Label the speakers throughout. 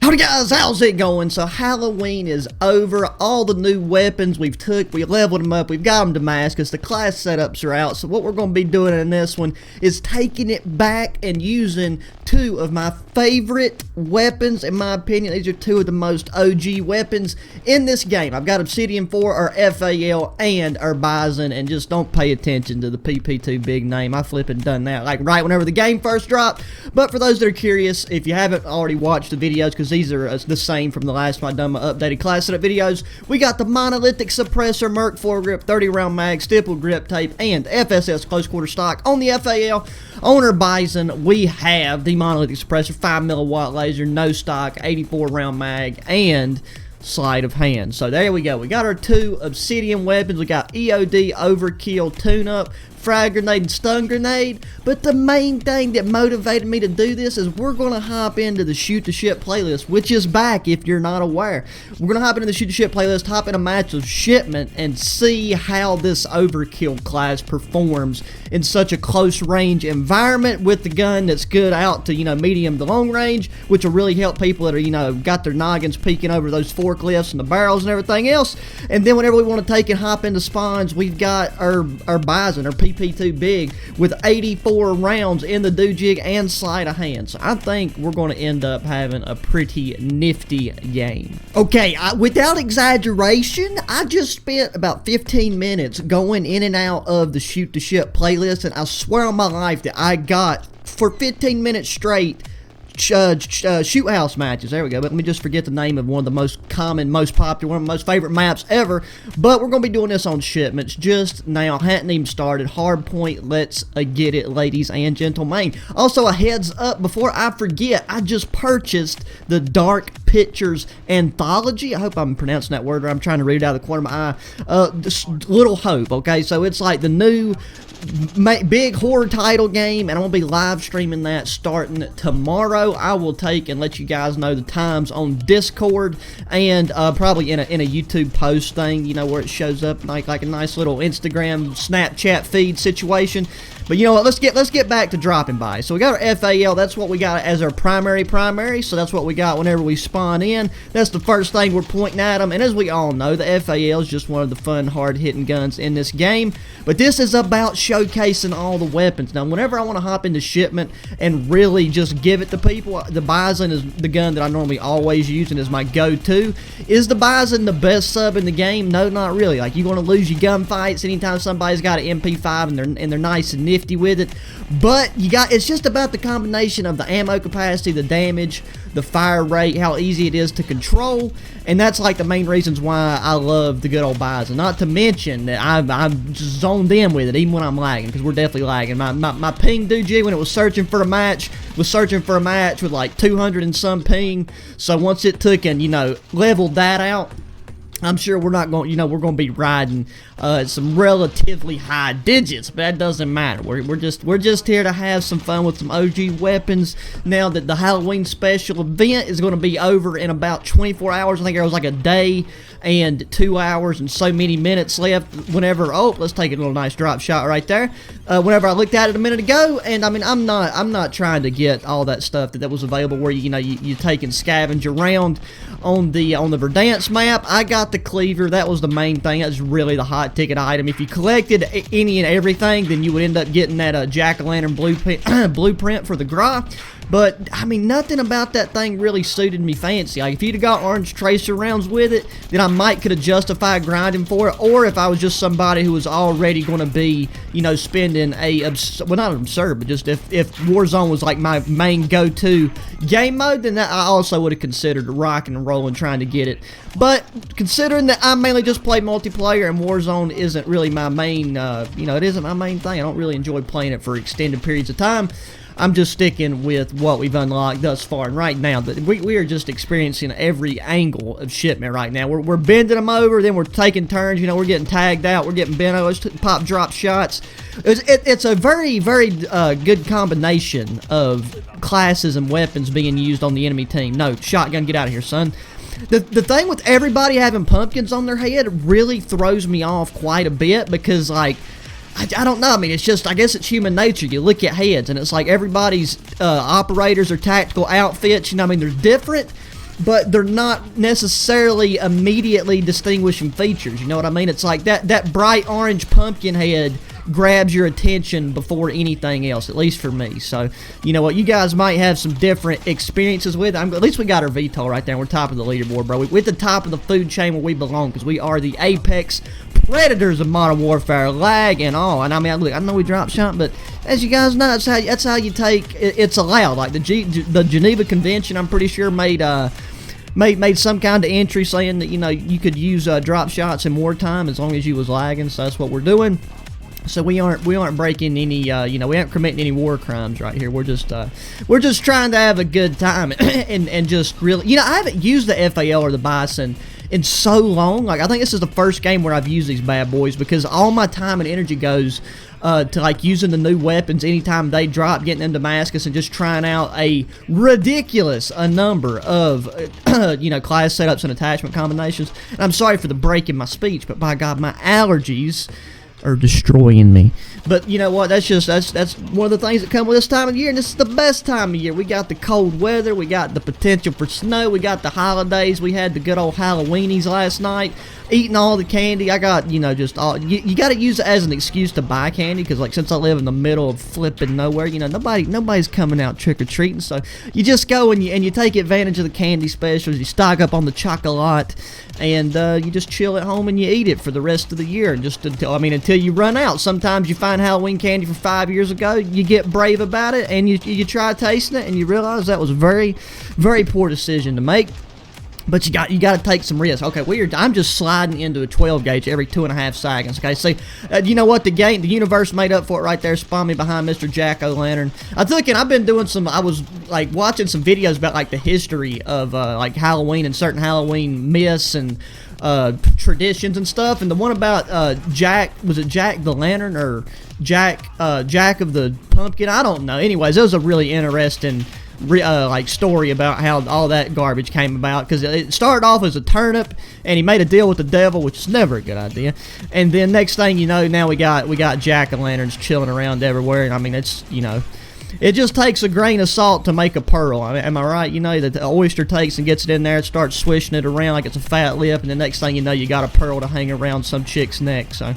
Speaker 1: Howdy guys, how's it going? So Halloween is over. All the new weapons we leveled them up, we've got them to Damascus, the class setups are out. So what we're going to be doing in this one is taking it back and using two of my favorite weapons. In my opinion, these are two of the most OG weapons in this game. I've got Obsidian 4, our FAL, and our Bison, and just don't pay attention to the PP2 big name. I flipping done that like right whenever the game first dropped. But for those that are curious, if you haven't already watched the videos, because these are the same from the last time I done my updated class setup videos, we got the monolithic suppressor, Merc foregrip, 30 round mag, stipple grip tape, and FSS close quarter stock. On the FAL, on our Bison, we have the monolithic suppressor, 5 milliwatt laser, no stock, 84 round mag, and sleight of hand. So there we go. We got our two Obsidian weapons. We got EOD, Overkill, tune-up, frag grenade, and stun grenade. But the main thing that motivated me to do this is we're going to hop into the Shoot the Ship playlist, which is back if you're not aware. We're going to hop into the Shoot the Ship playlist, hop in a match of Shipment, and see how this Overkill class performs in such a close range environment with the gun that's good out to, medium to long range, which will really help people that are, got their noggins peeking over those forklifts and the barrels and everything else. And then whenever we want to take and hop into spawns, we've got our Bison, our PP2 big, with 84 rounds in the do-jig and sleight of hand. So I think we're going to end up having a pretty nifty game. Okay, without exaggeration, I just spent about 15 minutes going in and out of the Shoot the Ship playlist, and I swear on my life that I got, for 15 minutes straight, shoot house matches. There we go. But let me just forget the name of one of the most common, most popular, one of my most favorite maps ever. But we're going to be doing this on Shipments just now. Hadn't even started. Hard point. Let's get it, ladies and gentlemen. Also, a heads up before I forget, I just purchased the Dark Pictures Anthology. I hope I'm pronouncing that word right. I'm trying to read it out of the corner of my eye. This Little Hope. Okay, so it's like the new big horror title game, and I'm going to be live streaming that starting tomorrow. I will take and let you guys know the times on Discord and probably in a YouTube post thing, where it shows up like a nice little Instagram, Snapchat feed situation. But you know what, let's get back to dropping by. So we got our FAL, that's what we got as our primary, so that's what we got whenever we spawn in. That's the first thing we're pointing at them, and as we all know, the FAL is just one of the fun, hard-hitting guns in this game. But this is about showcasing all the weapons. Now, whenever I want to hop into Shipment and really just give it to people, the Bison is the gun that I normally always use and is my go-to. Is the Bison the best sub in the game? No, not really. Like, you're going to lose your gunfights anytime somebody's got an MP5 and they're nice and nifty with it, but it's just about the combination of the ammo capacity, the damage, the fire rate, how easy it is to control, and that's like the main reasons why I love the good old Bison. Not to mention that I'm just zoned in with it even when I'm lagging, because we're definitely lagging. My ping do-jig when it was searching for a match with like 200 and some ping, so once it took and leveled that out, I'm sure we're not going, we're going to be riding some relatively high digits, but that doesn't matter. We're just here to have some fun with some OG weapons. Now that the Halloween special event is going to be over in about 24 hours, I think there was like a day and 2 hours and so many minutes left. Let's take a little nice drop shot right there. Whenever I looked at it a minute ago, and I mean, I'm not trying to get all that stuff that was available where you take and scavenge around on the Verdansk map. I got the cleaver. That was the main thing. That's really the hot ticket item. If you collected any and everything, then you would end up getting that jack-o'-lantern blueprint for the Gra. But, I mean, nothing about that thing really suited me fancy. Like, if you'd have got orange tracer rounds with it, then I might could have justified grinding for it. Or if I was just somebody who was already going to be, spending not absurd, but just if Warzone was like my main go-to game mode, then I also would have considered rocking and rolling trying to get it. But considering that I mainly just play multiplayer and Warzone isn't really my main, it isn't my main thing. I don't really enjoy playing it for extended periods of time. I'm just sticking with what we've unlocked thus far, and right now we are just experiencing every angle of Shipment right now. We're bending them over, then we're taking turns. We're getting tagged out, we're getting bent over, pop drop shots. It's a very, very good combination of classes and weapons being used on the enemy team. No, shotgun, get out of here, son. The thing with everybody having pumpkins on their head really throws me off quite a bit, because like, I don't know. I mean, it's just, I guess it's human nature. You look at heads, and it's like everybody's operators or tactical outfits, I mean, they're different. but they're not necessarily immediately distinguishing features. You know what I mean? It's like that bright orange pumpkin head grabs your attention before anything else, at least for me. So, you know what, you guys might have some different experiences with it. At least we got our VTOL right there. We're top of the leaderboard, bro. We're at the top of the food chain where we belong, because we are the apex predators of Modern Warfare, lag and all. And I mean, look, I know we drop shot, but as you guys know, that's how you take it's allowed. Like the Geneva Convention, I'm pretty sure made some kind of entry saying that, you know, you could use drop shots in wartime as long as you was lagging. So that's what we're doing. So we aren't breaking any, you know, we aren't committing any war crimes right here. We're just trying to have a good time and just really, you know, I haven't used the FAL or the Bison in so long. Like, I think this is the first game where I've used these bad boys, because all my time and energy goes to like using the new weapons anytime they drop, getting them Damascus, and just trying out a ridiculous number of you know, class setups and attachment combinations. And I'm sorry for the break in my speech, but by God, my allergies are destroying me. But you know what, that's one of the things that come with this time of year, and this is the best time of year. We got the cold weather, we got the potential for snow, we got the holidays, we had the good old Halloweenies last night, eating all the candy. I got, you know, just all, you got to use it as an excuse to buy candy, because like, since I live in the middle of flipping nowhere, you know, nobody's coming out trick-or-treating, so you just go and you take advantage of the candy specials, you stock up on the chocolate, and you just chill at home and you eat it for the rest of the year, and just until you run out. Sometimes you find Halloween candy from 5 years ago, you get brave about it, and you try tasting it, and you realize that was a very, very poor decision to make. But you got to take some risks. Okay, I'm just sliding into a 12 gauge every 2.5 seconds. Okay, see, you know what? The universe made up for it right there. Spawned me behind Mr. Jack-O-Lantern. I've been doing I was like watching some videos about like the history of like Halloween and certain Halloween myths and traditions and stuff. And the one about Jack, was it Jack the Lantern or Jack of the Pumpkin? I don't know. Anyways, it was a really interesting like story about how all that garbage came about, because it started off as a turnip and he made a deal with the devil, which is never a good idea, and then next thing you know, now we got jack-o'-lanterns chilling around everywhere. And I mean, it's, you know, it just takes a grain of salt to make a pearl. I mean, am I right? You know, that the oyster takes and gets it in there, it starts swishing it around like it's a fat lip, and the next thing you know, you got a pearl to hang around some chick's neck. So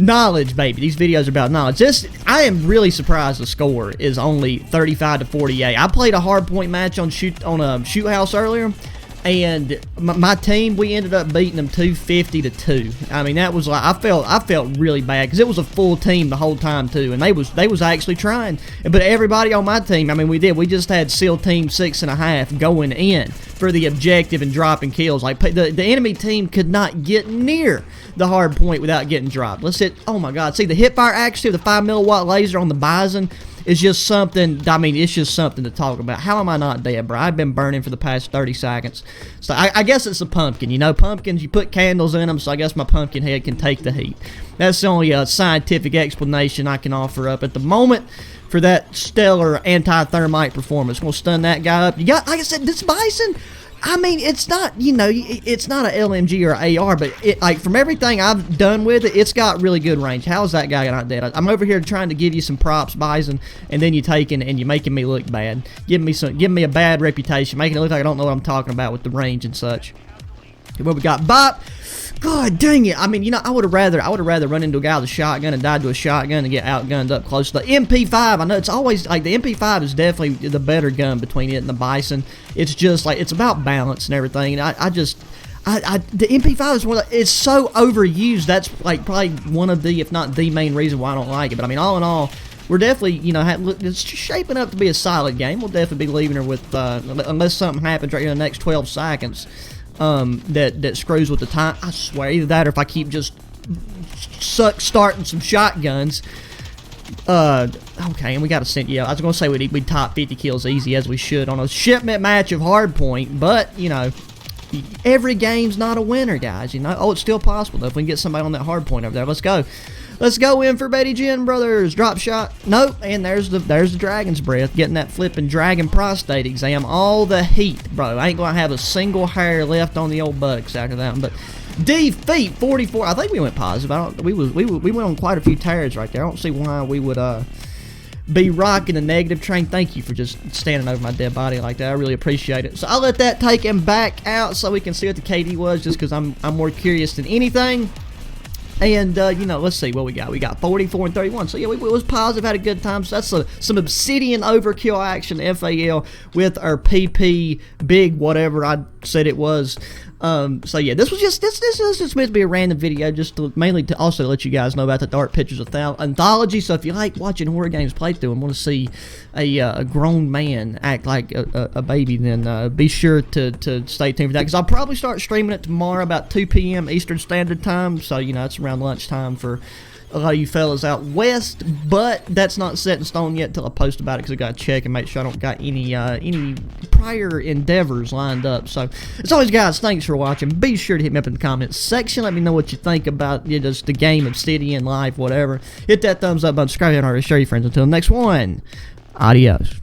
Speaker 1: knowledge, baby. These videos are about knowledge. I am really surprised the score is only 35-48. I played a hardpoint match on Shoot House earlier, and my team, we ended up beating them 250-2. I mean, that was like, I felt really bad, because it was a full team the whole time too, and they was actually trying. But everybody on my team, I mean, we just had SEAL Team 6.5 going in for the objective and dropping kills. Like, the enemy team could not get near the hard point without getting dropped. Let's hit, oh my God, see the hip fire accuracy of the 5 milliwatt laser on the Bison is just something. I mean, it's just something to talk about. How am I not dead, bro? I've been burning for the past 30 seconds. So I guess it's a pumpkin. You know, pumpkins, you put candles in them, so I guess my pumpkin head can take the heat. That's the only scientific explanation I can offer up at the moment for that stellar anti-thermite performance. We'll stun that guy up. You got, like I said, this Bison, I mean, it's not, you know, it's not an LMG or AR, but it, like, from everything I've done with it, it's got really good range. How's that guy not dead? I'm over here trying to give you some props, Bison, and then you taking and you're making me look bad, giving me a bad reputation, making it look like I don't know what I'm talking about with the range and such. What we got? Bop. God dang it. I mean, you know, I would have rather run into a guy with a shotgun and died to a shotgun and get outgunned up close. The MP5, I know it's always, like, the MP5 is definitely the better gun between it and the Bison. It's just, like, it's about balance and everything. And the MP5 is one of the, it's so overused. That's, like, probably one of the, if not the main reason why I don't like it. But, I mean, all in all, we're definitely, you know, it's shaping up to be a solid game. We'll definitely be leaving her with, unless something happens right here in the next 12 seconds. That screws with the time. I swear, either that or if I keep just starting some shotguns. Okay, and we got to send, yeah, I was going to say we'd top 50 kills easy, as we should on a shipment match of hardpoint, but, you know, every game's not a winner, guys, you know. Oh, it's still possible, though, if we can get somebody on that hardpoint over there. Let's go. Let's go in for Betty Jen Brothers. Drop shot. Nope. And there's the Dragon's Breath. Getting that flipping Dragon Prostate exam. All the heat, bro. I ain't going to have a single hair left on the old buttocks after that one. But defeat 44. I think we went positive. We went on quite a few tears right there. I don't see why we would be rocking the negative train. Thank you for just standing over my dead body like that. I really appreciate it. So I'll let that take him back out so we can see what the KD was, just because I'm more curious than anything. And, you know, let's see what we got. We got 44 and 31. So, yeah, we was positive, had a good time. So, that's some Obsidian overkill action, FAL, with our PP big whatever I said it was. So, yeah, this was just meant to be a random video, just to, mainly to also let you guys know about the Dark Pictures of FAL anthology. So, if you like watching horror games played through and want to see a grown man act like a baby, then be sure to stay tuned for that. Because I'll probably start streaming it tomorrow about 2 p.m. Eastern Standard Time. So, you know, it's around lunchtime for a lot of you fellas out west, but that's not set in stone yet until I post about it, because I gotta check and make sure I don't got any prior endeavors lined up. So as always, guys, thanks for watching. Be sure to hit me up in the comments section. Let me know what you think about just the game, Obsidian, life, whatever. Hit that thumbs up button, subscribe, and share your friends. Until the next one, adios.